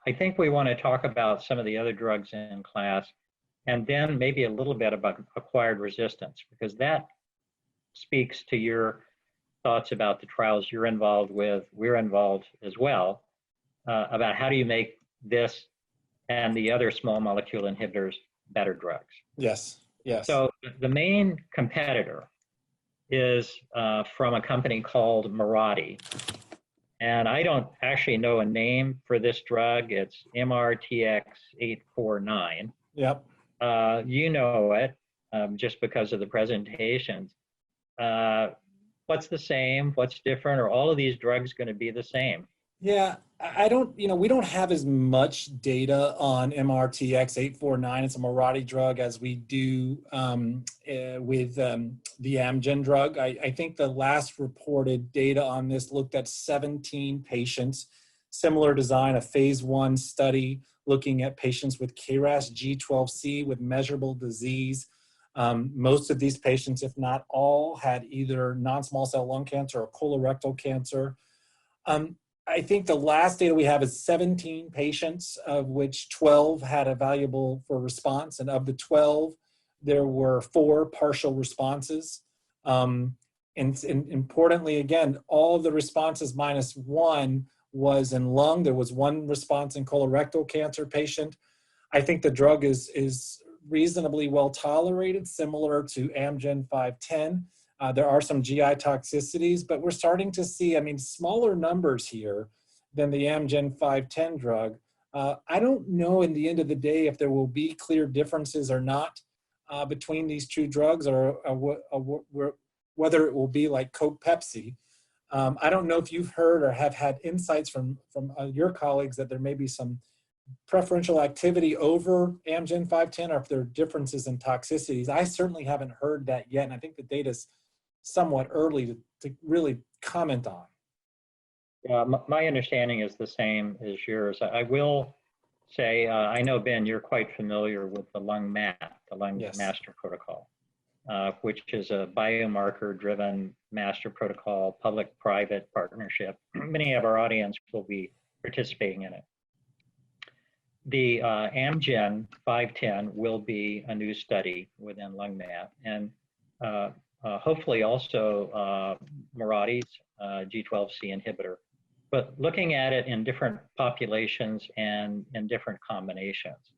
I think we want to talk about some of the other drugs in class, and then maybe a little bit about acquired resistance, because that speaks to your thoughts about the trials you're involved with, we're involved as well, about how do you make this and the other small molecule inhibitors better drugs. Yes, yes. So the main competitor is from a company called Mirati. And I don't actually know a name for this drug. It's MRTX849. Yep. You know it just because of the presentations. What's the same? What's different? Are all of these drugs going to be the same? Yeah, I don't, we don't have as much data on MRTX849. It's a Mirati drug as we do with the Amgen drug. I think the last reported data on this looked at 17 patients, similar design, a phase 1 study looking at patients with KRAS G12C with measurable disease. Most of these patients, if not all, had either non-small cell lung cancer or colorectal cancer. I think the last data we have is 17 patients, of which 12 had evaluable for response. And of the 12, there were 4 partial responses. And importantly, again, all of the responses minus 1 was in lung. There was 1 response in colorectal cancer patient. I think the drug is reasonably well tolerated, similar to Amgen 510. There are some GI toxicities, but we're starting to see, smaller numbers here than the Amgen 510 drug. I don't know in the end of the day if there will be clear differences or not between these 2 drugs, or whether it will be like Coke Pepsi. I don't know if you've heard or have had insights from your colleagues that there may be some preferential activity over Amgen 510, or if there are differences in toxicities. I certainly haven't heard that yet, and I think the data's somewhat early to really comment on. Yeah, my understanding is the same as yours. I will say, I know, Ben, you're quite familiar with the lung MAP, the lung Yes. master protocol, which is a biomarker-driven master protocol, public-private partnership. Many of our audience will be participating in it. The Amgen 510 will be a new study within lung MAP, and hopefully also Mirati's G12C inhibitor, but looking at it in different populations and in different combinations.